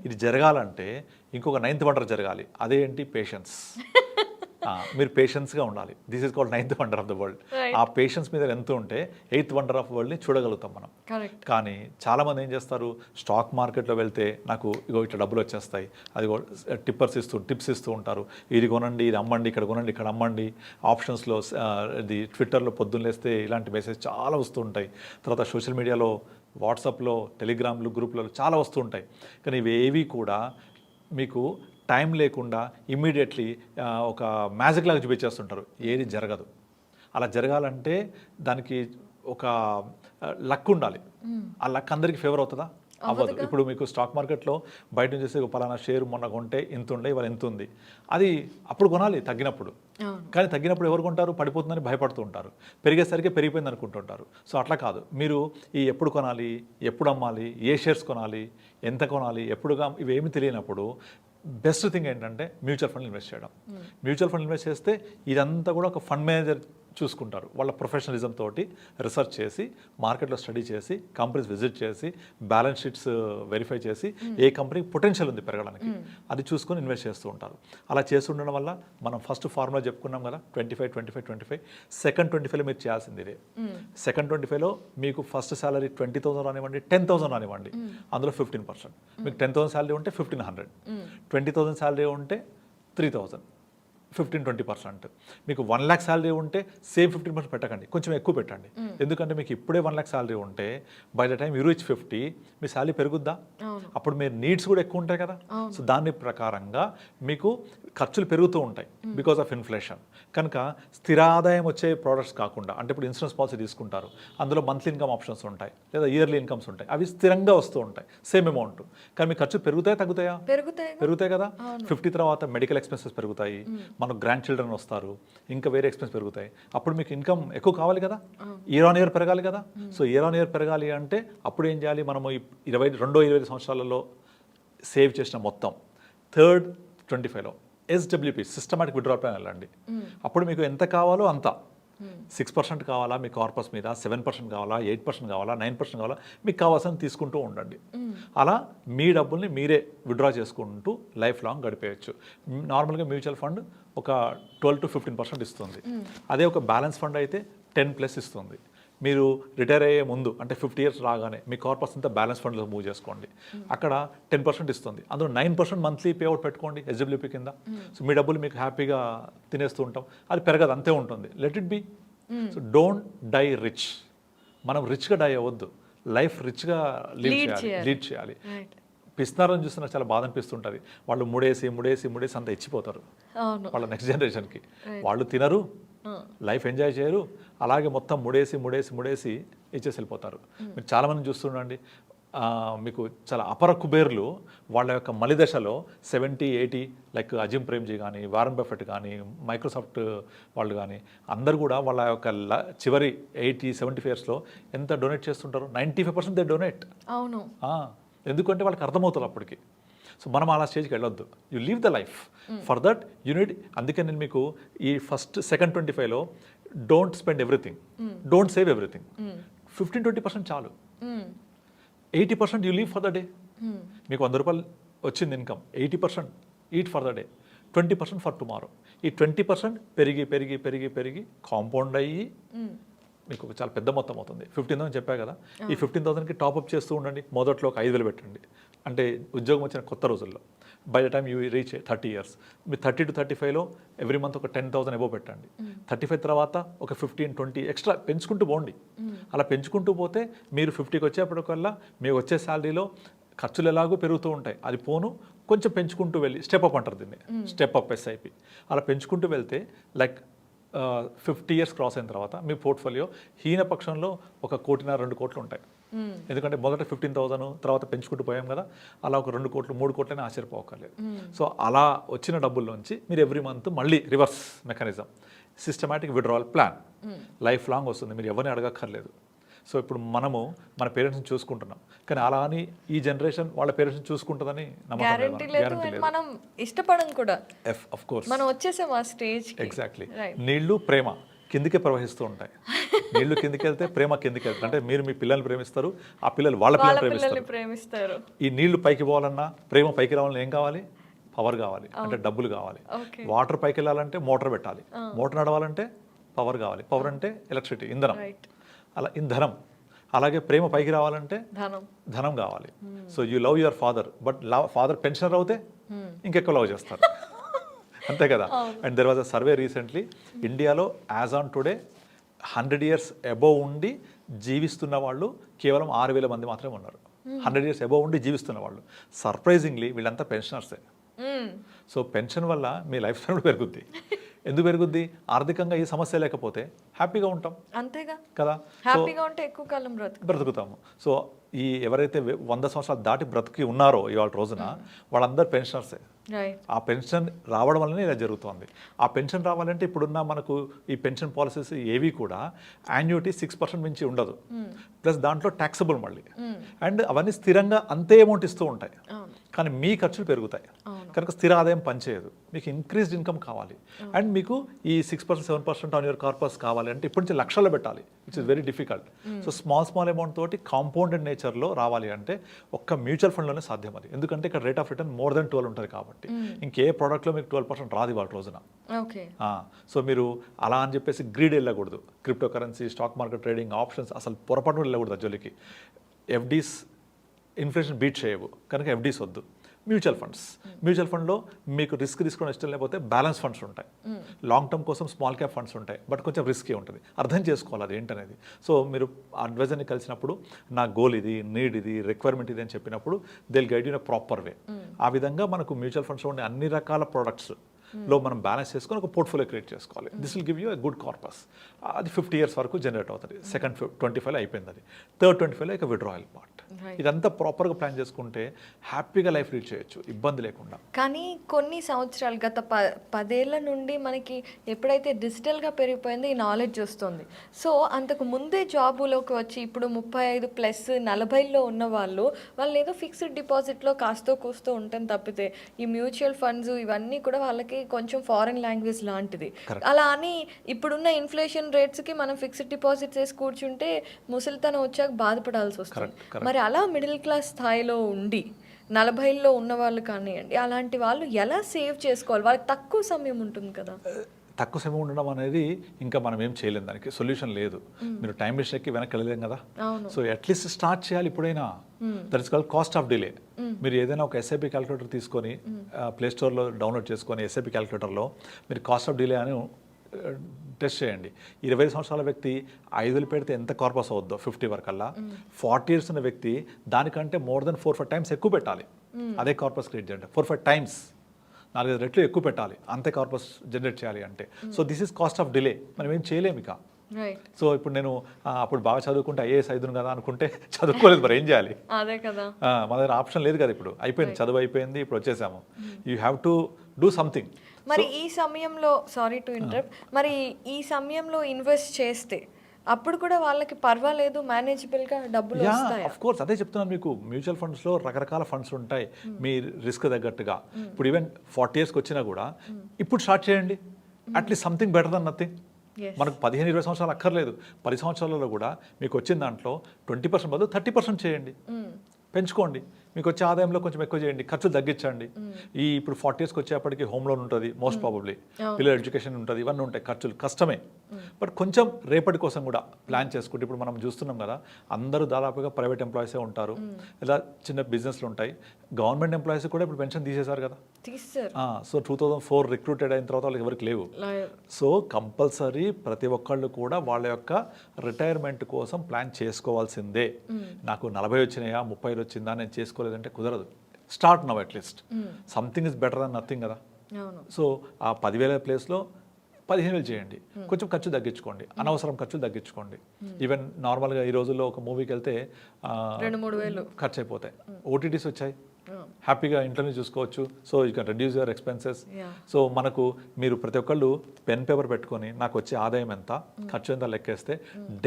ఇది జరగాలంటే ఇంకొక 9th వండర్ జరగాలి. అదేంటి? పేషెన్స్. మీరు పేషెన్స్గా ఉండాలి. This is called 9th wonder of the world. ఆ పేషెన్స్ మీద ఎంత ఉంటే 8th వండర్ ఆఫ్ వరల్డ్ని చూడగలుగుతాం మనం. కానీ చాలామంది ఏం చేస్తారు, స్టాక్ మార్కెట్లో వెళ్తే నాకు ఇట్లా డబ్బులు వచ్చేస్తాయి, అది టిప్స్ ఇస్తూ ఉంటారు, ఇది కొనండి, ఇది అమ్మండి, ఇక్కడ కొనండి, ఇక్కడ అమ్మండి. ఆప్షన్స్లో ఇది ట్విట్టర్లో పొద్దున్న లేస్తే ఇలాంటి మెసేజ్ చాలా వస్తూ ఉంటాయి. తర్వాత సోషల్ మీడియాలో, వాట్సాప్లో, టెలిగ్రామ్లు, గ్రూప్లలో చాలా వస్తూ ఉంటాయి. కానీ ఇవేవి కూడా మీకు టైం లేకుండా ఇమ్మీడియట్లీ ఒక మ్యాజిక్ లాగా చూపించేస్తుంటారు. ఏది జరగదు. అలా జరగాలంటే దానికి ఒక లక్ ఉండాలి. ఆ లక్ అందరికీ ఫేవర్ అవుతుందా? అవ్వదు. ఇప్పుడు మీకు స్టాక్ మార్కెట్లో బయట నుంచి చేసే పలానా షేర్ మొన్న కొంటే ఇంత ఉండే ఇవాళ ఎంత ఉంది, అది అప్పుడు కొనాలి తగ్గినప్పుడు. కానీ తగ్గినప్పుడు ఎవరు కొంటారు? పడిపోతుందని భయపడుతూ ఉంటారు, పెరిగేసరికి పెరిగిపోయింది అనుకుంటుంటారు. సో అట్లా కాదు, మీరు ఈ ఎప్పుడు కొనాలి, ఎప్పుడు అమ్మాలి, ఏ షేర్స్ కొనాలి, ఎంత కొనాలి, ఎప్పుడుగా, ఇవేమి తెలియనప్పుడు బెస్ట్ థింగ్ ఏంటంటే మ్యూచువల్ ఫండ్ ఇన్వెస్ట్ చేయడం. మ్యూచువల్ ఫండ్ ఇన్వెస్ట్ చేస్తే ఇదంతా కూడా ఒక ఫండ్ మేనేజర్ చూసుకుంటారు. వాళ్ళ ప్రొఫెషనలిజం తోటి రీసెర్చ్ చేసి, మార్కెట్లో స్టడీ చేసి, కంపెనీస్ విజిట్ చేసి, బ్యాలెన్స్ షీట్స్ వెరిఫై చేసి, ఏ కంపెనీకి పొటెన్షియల్ ఉంది పెరగడానికి అది చూసుకొని ఇన్వెస్ట్ చేస్తూ ఉంటారు. అలా చేస్తుండడం వల్ల మనం ఫస్ట్ ఫార్ములా చెప్పుకున్నాం కదా, 25-25-25. సెకండ్ 25లో మీరు చేయాల్సింది ఇదే. సెకండ్ 25లో మీకు ఫస్ట్ శాలరీ 20,000 రానివ్వండి, 10,000 రానివ్వండి, అందులో 15%. మీకు 10,000 శాలరీ ఉంటే 1,500, 20,000 శాలరీ ఉంటే 3,000, 15-20%. మీకు 1 lakh శాలరీ ఉంటే సేమ్ 15% పెట్టకండి, కొంచెం ఎక్కువ పెట్టండి. ఎందుకంటే మీకు ఇప్పుడే 1 lakh శాలరీ ఉంటే by the time you reach 50 మీ శాలరీ పెరుగుద్దా? అప్పుడు మీరు నీడ్స్ కూడా ఎక్కువ ఉంటాయి కదా. సో దాని ప్రకారంగా మీకు ఖర్చులు పెరుగుతూ ఉంటాయి బికాస్ ఆఫ్ ఇన్ఫ్లేషన్. కనుక స్థిరాదాయం వచ్చే ప్రోడక్ట్స్ కాకుండా, అంటే ఇప్పుడు ఇన్సూరెన్స్ పాలసీ తీసుకుంటారు, అందులో మంత్లీ ఇన్కమ్ ఆప్షన్స్ ఉంటాయి లేదా ఇయర్లీ ఇన్కమ్స్ ఉంటాయి, అవి స్థిరంగా వస్తూ ఉంటాయి సేమ్ అమౌంట్. కానీ మీ ఖర్చు పెరుగుతాయా తగ్గుతాయా? పెరుగుతాయి కదా. 50 తర్వాత మెడికల్ ఎక్స్పెన్సెస్ పెరుగుతాయి, మనకు గ్రాండ్ చిల్డ్రన్ వస్తారు, ఇంకా వేరే ఎక్స్పెన్స్ పెరుగుతాయి. అప్పుడు మీకు ఇన్కమ్ ఎక్కువ కావాలి కదా, ఇయర్ ఆన్ ఇయర్ పెరగాలి కదా. సో ఇయర్ ఆన్ ఇయర్ పెరగాలి అంటే అప్పుడు ఏం చేయాలి? మనము 22 సంవత్సరాలలో సేవ్ చేసిన మొత్తం థర్డ్ 25లో SWP సిస్టమాటిక్ విత్డ్రాల్ ప్లాన్ వెళ్ళండి. అప్పుడు మీకు ఎంత కావాలో అంత, 6% కావాలా మీ కార్పస్ మీద, 7% కావాలా, 8% కావాలా, 9% కావాలా, మీకు కావాల్సిన తీసుకుంటూ ఉండండి. అలా మీ డబ్బుల్ని మీరే విత్డ్రా చేసుకుంటూ లైఫ్ లాంగ్ గడిపేయచ్చు. నార్మల్గా మ్యూచువల్ ఫండ్ ఒక 12-15% ఇస్తుంది. అదే ఒక బ్యాలెన్స్ ఫండ్ అయితే 10+ ఇస్తుంది. మీరు రిటైర్ అయ్యే ముందు అంటే 50 years రాగానే మీ కార్పస్ అంతా బ్యాలెన్స్ ఫండ్లో మూవ్ చేసుకోండి, అక్కడ 10% ఇస్తుంది. అందులో 9% మంత్లీ పేఅవుట్ పెట్టుకోండి SWP కింద. సో మీ డబ్బులు మీకు హ్యాపీగా తినేస్తూ ఉంటాం, అది పెరగదు, అంతే ఉంటుంది. Let it be. So don't die rich. మనం రిచ్గా డై అవ్వద్దు, లైఫ్ రిచ్గా లీడ్ చేయాలి. పిస్తున్నారని చూస్తున్నా చాలా బాధ అనిపిస్తుంటుంది. వాళ్ళు ముడేసి అంతా ఇచ్చిపోతారు వాళ్ళ నెక్స్ట్ జనరేషన్కి. వాళ్ళు తినరు, లైఫ్ ఎంజాయ్ చేయరు, అలాగే మొత్తం ముడేసి ఇచ్చేసి వెళ్ళిపోతారు. మీరు చాలామంది చూస్తుండండి, మీకు చాలా అపర కుబేర్లు వాళ్ళ యొక్క మలిదశలో 70-80, లైక్ అజిమ్ ప్రేమ్జీ కానీ, వారన్ బఫెట్ కానీ, మైక్రోసాఫ్ట్ వాళ్ళు కానీ, అందరు కూడా వాళ్ళ యొక్క చివరి 80-75 yearsలో ఎంత డొనేట్ చేస్తుంటారు? 95% దే డొనేట్. అవును, ఎందుకంటే వాళ్ళకి అర్థమవుతుంది అప్పటికి. సో మనం అలా స్టేజ్కి వెళ్ళొద్దు. You leave the life for that you need. అందుకే నేను మీకు ఈ సెకండ్ 25లో don't spend everything, don't save everything. 15-20% చాలు. 80% you leave for the day. మీకు 100 రూపాయలు వచ్చింది income, 80% eat for the day, 20% for tomorrow. ఈ 20% పెరిగి కాంపౌండ్ అయ్యి మీకు చాలా పెద్ద మొత్తం అవుతుంది. 15,000 చెప్పా కదా, ఈ 15,000కి టాప్అప్ చేస్తూ ఉండండి. మొదట్లో ఒక 5,000 పెట్టండి, అంటే ఉద్యోగం వచ్చిన కొత్త రోజుల్లో. By the time you reach 30 years, మీరు 30-35లో ఎవ్రీ మంత్ ఒక 10,000 ఎబో పెట్టండి. 35 తర్వాత ఒక 15-20 ఎక్స్ట్రా పెంచుకుంటూ పోండి. అలా పెంచుకుంటూ పోతే మీరు 50కి వచ్చేప్పటికల్లా మీకు వచ్చే శాలరీలో ఖర్చులు ఎలాగో పెరుగుతూ ఉంటాయి, అది పోను కొంచెం పెంచుకుంటూ వెళ్ళి స్టెప్ అప్ అంటారు దీన్ని, స్టెప్ అప్ SIP. అలా పెంచుకుంటూ వెళ్తే లైక్ 50 years క్రాస్ అయిన తర్వాత మీ పోర్ట్ఫోలియో హీనపక్షంలో 1 కోటి-2 కోట్లు ఉంటాయి. ఎందుకంటే మొదట 15,000 తర్వాత పెంచుకుంటూ పోయాం కదా, అలా ఒక 2 కోట్లు 3 కోట్లని ఆశ్చర్యపోకర్లేదు. సో అలా వచ్చిన డబ్బుల్లోంచి మీరు ఎవ్రీ మంత్ మళ్ళీ reverse mechanism, systematic withdrawal plan life long వస్తుంది, మీరు ఎవరిని అడగక్కర్లేదు. సో ఇప్పుడు మనము మన పేరెంట్స్ని చూసుకుంటున్నాం, కానీ అలా అని ఈ జనరేషన్ వాళ్ళ పేరెంట్స్ని చూసుకుంటుందని గ్యారెంటీ లేదు, మనం ఇష్టపడం కూడా. ఆఫ్ కోర్స్ మనం వచ్చేసాం ఆ స్టేజ్. ఎగ్జాక్ట్లీ. నీళ్లు ప్రేమ కిందికే ప్రవహిస్తూ ఉంటాయి. నీళ్లు కిందికి వెళ్తే ప్రేమ కిందికి వెళ్తారు. అంటే మీరు మీ పిల్లల్ని ప్రేమిస్తారు, ఆ పిల్లలు వాళ్ళ పిల్లల్ని ప్రేమిస్తారు. ఈ నీళ్లు పైకి పోవాలన్నా, ప్రేమ పైకి రావాలన్నా ఏం కావాలి? పవర్ కావాలి, అంటే డబ్బులు కావాలి. వాటర్ పైకి వెళ్ళాలంటే మోటార్ పెట్టాలి, మోటార్ నడవాలంటే పవర్ కావాలి, పవర్ అంటే ఎలక్ట్రిసిటీ, ఇంధనం. అలా ఇంధనం. అలాగే ప్రేమ పైకి రావాలంటే ధనం కావాలి. So you love your father, but father pensioner అవుతే ఇంకెక్కువ లవ్ చేస్తారు, అంతే కదా. And there was a survey recently, ఇండియాలో as on today 100 years above ఉండి జీవిస్తున్న వాళ్ళు కేవలం 6,000 మంది మాత్రమే ఉన్నారు. 100 years అబోవ్ ఉండి జీవిస్తున్న వాళ్ళు. సర్ప్రైజింగ్లీ వీళ్ళంతా పెన్షనర్సే. సో పెన్షన్ వల్ల మీ లైఫ్ స్టైల్ పెరుగుద్ది. ఎందుకు పెరుగుద్ది? ఆర్థికంగా ఈ సమస్య లేకపోతే హ్యాపీగా ఉంటాం అంతేగా, కదా, హ్యాపీగా ఉంటే ఎక్కువ కాలం బ్రతుకుతాము. సో ఈ ఎవరైతే 100 సంవత్సరాలు దాటి బ్రతికి ఉన్నారో ఇవాళ రోజున వాళ్ళందరూ పెన్షనర్సే. రైట్. ఆ పెన్షన్ రావడం వల్లనే ఇలా జరుగుతుంది. ఆ పెన్షన్ రావాలంటే ఇప్పుడున్న మనకు ఈ పెన్షన్ పాలసీస్ ఏవి కూడా యాన్యుటీ 6% మించి ఉండదు, ప్లస్ దాంట్లో ట్యాక్సబుల్ మళ్ళీ, అండ్ అవన్నీ స్థిరంగా అంతే అమౌంట్ ఇస్తూ ఉంటాయి. కానీ మీ ఖర్చులు పెరుగుతాయి కనుక స్థిర ఆదాయం పనిచేయదు. మీకు ఇంక్రీజ్డ్ ఇన్కమ్ కావాలి అండ్ మీకు ఈ 6% 7% ఆన్ యువర్ కార్పస్ కావాలి అంటే ఇప్పటి నుంచి లక్షల్లో పెట్టాలి, it's is very difficult. So small amount తోటి కాంపౌండెడ్ నేచర్లో రావాలి అంటే ఒక్క మ్యూచువల్ ఫండ్లోనే సాధ్యం అది. ఎందుకంటే ఇక్కడ rate of return more than 12 ఉంటుంది కాబట్టి ఇంకే ప్రోడక్ట్లో మీకు 12% రాదు ఇవాళ రోజున. సో మీరు అలా అని చెప్పేసి గ్రీడ్ వెళ్ళకూడదు. Crypto currency, stock market trading, options అసలు పొరపాటు వెళ్ళకూడదు జోలికి. ఎఫ్డీస్ ఇన్ఫ్లేషన్ బీట్ చేయవు కనుక ఎఫ్డీస్ వద్దు. మ్యూచువల్ ఫండ్లో మీకు రిస్క్ తీసుకోవడం ఇష్టం లేకపోతే బ్యాలెన్స్ ఫండ్స్ ఉంటాయి, లాంగ్ టర్మ్ కోసం స్మాల్ క్యాప్ ఫండ్స్ ఉంటాయి, బట్ కొంచెం రిస్కీ ఉంటుంది. అర్థం చేసుకోవాలి అది ఏంటనేది. సో మీరు అడ్వైజర్ని కలిసినప్పుడు నా గోల్ ఇది, నీడ్ ఇది, రిక్వైర్మెంట్ ఇది అని చెప్పినప్పుడు they will guide you in a proper way. ఆ విధంగా మనకు మ్యూచువల్ ఫండ్స్లో ఉండే అన్ని రకాల ప్రొడక్ట్స్ లో మనం బ్యాలెన్స్ చేసుకొని ఒక పోర్ట్ఫోలియో క్రియేట్ చేసుకోవాలి. This will give you a good corpus. అది 50 years వరకు జనరేట్ అవుతుంది. సెకండ్ 25 అయిపోయింది, అది థర్డ్ 25 ఇక విడ్రాయల్ పార్ట్. ఇదంతా ప్రాపర్గా ప్లాన్ చేసుకుంటే హ్యాపీగా లైఫ్ లీడ్ చేయొచ్చు ఇబ్బంది లేకుండా. కానీ కొన్ని సంవత్సరాలు గత 10 ఏళ్ల నుండి మనకి ఎప్పుడైతే డిజిటల్గా పెరిగిపోయిందో ఈ నాలెడ్జ్ వస్తుంది. సో అంతకు ముందే జాబులోకి వచ్చి ఇప్పుడు 35+ 40లో ఉన్న వాళ్ళు ఏదో ఫిక్స్డ్ డిపాజిట్లో కాస్తో కూస్తూ ఉంటుంది తప్పితే ఈ మ్యూచువల్ ఫండ్స్ ఇవన్నీ కూడా వాళ్ళకి కొంచెం ఫారెన్ లాంగ్వేజ్ లాంటిది. అలా అని ఇప్పుడున్న ఇన్ఫ్లేషన్ రేట్స్కి మనం ఫిక్స్డ్ డిపాజిట్స్ వేసి కూర్చుంటే ముసలితనం వచ్చాక బాధపడాల్సి వస్తుంది. మరి అలా మిడిల్ క్లాస్ స్థాయిలో ఉండి 40లో ఉన్న వాళ్ళు కానివ్వండి, అలాంటి వాళ్ళు ఎలా సేవ్ చేసుకోవాలి? వాళ్ళకి తక్కువ సమయం ఉంటుంది కదా. తక్కువ సమయం ఉండడం అనేది ఇంకా మనం ఏం చేయలేం, దానికి సొల్యూషన్ లేదు. మీరు టైం మిషన్కి వెనక్కి వెళ్ళలేం కదా. సో అట్లీస్ట్ స్టార్ట్ చేయాలి ఇప్పుడైనా. That is called cost of delay. మీరు ఏదైనా ఒక ఎస్ఐపి క్యాలిక్యులేటర్ తీసుకొని ప్లేస్టోర్లో డౌన్లోడ్ చేసుకొని ఎస్ఐపి క్యాలిక్యులేటర్లో మీరు కాస్ట్ ఆఫ్ డిలే అని టెస్ట్ చేయండి. 20 సంవత్సరాల వ్యక్తి 5,000 పెడితే ఎంత కార్పస్ అవుద్దో 50 వరకల్లా, 40 years ఉన్న వ్యక్తి దానికంటే మోర్ దెన్ 4-5 times ఎక్కువ పెట్టాలి. అదే కార్పస్ క్రియేట్ చేయండి. 4-5 times 4-5 రెట్లు ఎక్కువ పెట్టాలి అంతే కార్పస్ జనరేట్ చేయాలి అంటే. So this is cost of delay. మనం ఏం చేయలేము ఇక. సో ఇప్పుడు నేను అప్పుడు బాగా చదువుకుంటే ఐఏఎస్ అయిదును కదా అనుకుంటే చదువుకోలేదు, మరి ఏం చేయాలి? అదే కదా, మన దగ్గర ఆప్షన్ లేదు కదా. ఇప్పుడు అయిపోయింది, చదువు అయిపోయింది, ఇప్పుడు వచ్చేసాము. You have to do something. మరి ఈ సమయంలో సారీ టు ఇంటరప్ట్, మరి ఈ సమయంలో ఇన్వెస్ట్ చేస్తే అప్పుడు కూడా వాళ్ళకి పర్వాలేదు, మేనేజబుల్గా డబ్బులు వస్తాయి. ఆఫ్ కోర్స్ అదే చెప్తున్నాను మీకు. మ్యూచువల్ ఫండ్స్లో రకరకాల ఫండ్స్ ఉంటాయి మీ రిస్క్ తగ్గట్టుగా. ఇప్పుడు ఈవెన్ 40 yearsకి వచ్చినా కూడా ఇప్పుడు స్టార్ట్ చేయండి. At least something better than nothing. మనకు 15-20 సంవత్సరాలు అక్కర్లేదు. 10 సంవత్సరాలలో కూడా మీకు వచ్చిన దాంట్లో 20% బదులు 30% చేయండి, పెంచుకోండి. మీకు వచ్చే ఆదాయంలో కొంచెం ఎక్కువ చేయండి, ఖర్చులు తగ్గించండి. ఈ ఇప్పుడు 40 yearsకి వచ్చేప్పటికి హోమ్ లోన్ ఉంటుంది మోస్ట్ ప్రాబబ్లీ, పిల్లల ఎడ్యుకేషన్ ఉంటుంది, ఇవన్నీ ఉంటాయి. ఖర్చులు కష్టమే, బట్ కొంచెం రేపటి కోసం కూడా ప్లాన్ చేసుకుంటే. ఇప్పుడు మనం చూస్తున్నాం కదా, అందరూ దాదాపుగా ప్రైవేట్ ఎంప్లాయీసే ఉంటారు, ఇలా చిన్న బిజినెస్లు ఉంటాయి. గవర్నమెంట్ ఎంప్లాయీస్ కూడా ఇప్పుడు పెన్షన్ తీసేశారు కదా. సో 2004 రిక్రూటెడ్ అయిన తర్వాత వాళ్ళకి ఎవరికి లేవు. సో కంపల్సరీ ప్రతి ఒక్కళ్ళు కూడా వాళ్ళ యొక్క రిటైర్మెంట్ కోసం ప్లాన్ చేసుకోవాల్సిందే. నాకు 40 వచ్చినాయా 30 వచ్చిందా నేను చేసుకోలేదంటే కుదరదు. Start now at least. Something is better than nothing కదా. సో ఆ 10,000 ప్లేస్లో 15,000 చేయండి. కొంచెం ఖర్చు తగ్గించుకోండి, అనవసరం ఖర్చులు తగ్గించుకోండి. ఈవెన్ నార్మల్గా ఈ రోజుల్లో ఒక మూవీకి వెళ్తే 2-3 ఖర్చు అయిపోతాయి. ఓటీటీస్ వచ్చాయి, హ్యాపీగా ఇంట్లోనే చూసుకోవచ్చు. So you can reduce your expenses. So మనకు మీరు ప్రతి ఒక్కళ్ళు పెన్ పేపర్ పెట్టుకొని నాకు వచ్చే ఆదాయం ఎంత, ఖర్చు ఎంత లెక్కేస్తే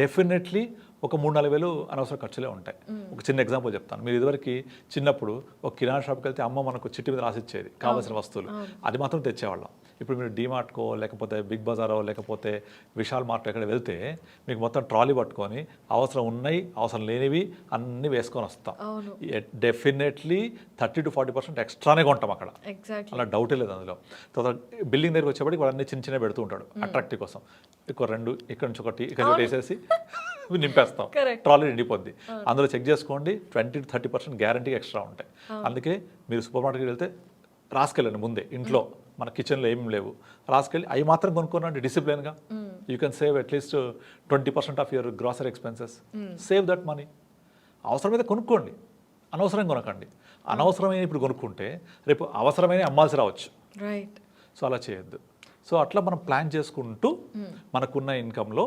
డెఫినెట్లీ ఒక 3-4 వేలు అనవసర ఖర్చులే ఉంటాయి. ఒక చిన్న ఎగ్జాంపుల్ చెప్తాను. మీరు ఇదివరకు చిన్నప్పుడు ఒక కిరాణా షాప్కి వెళ్తే అమ్మ మనకు చిట్టి మీద రాసిచ్చేది కావాల్సిన వస్తువులు, అది మాత్రం తెచ్చేవాళ్ళం. ఇప్పుడు మీరు డీమార్ట్కో లేకపోతే బిగ్ బజారో లేకపోతే విశాల్ మార్ట్ ఎక్కడ వెళ్తే మీకు మొత్తం ట్రాలీ పట్టుకొని అవసరం ఉన్నాయి అవసరం లేనివి అన్నీ వేసుకొని వస్తాం. డెఫినెట్లీ 30-40% ఎక్స్ట్రానే కొంటాం అక్కడ, అలా డౌటే లేదు అందులో. తర్వాత బిల్డింగ్ దగ్గరికి వచ్చేప్పటికి వాళ్ళన్నీ చిన్న చిన్న పెడుతూ ఉంటాడు అట్రాక్టివ్ కోసం. ఇక్కడ 2 ఇక్కడ నుంచి ఒకటి ఇక్కడ వేసేసి నింపేస్తాం, ట్రాలీ నిండిపోద్ది. అందులో చెక్ చేసుకోండి 20-30% గ్యారంటీ ఎక్స్ట్రా ఉంటాయి. అందుకే మీరు సూపర్ మార్కెట్కి వెళ్తే రాసుకెళ్ళండి ముందే. ఇంట్లో మన కిచెన్లో ఏమి లేవు రాసుకెళ్ళి అవి మాత్రం కొనుక్కోనండి డిసిప్లిన్గా. You can save at least 20% of your grocery expenses. Save that money. అవసరమైతే కొనుక్కోండి, అనవసరంగా కొనకండి. అనవసరమైన ఇప్పుడు కొనుక్కుంటే రేపు అవసరమైన అమ్మాల్సి రావచ్చు. రైట్. సో అలా చేయొద్దు. సో అట్లా మనం ప్లాన్ చేసుకుంటూ మనకున్న ఇన్కంలో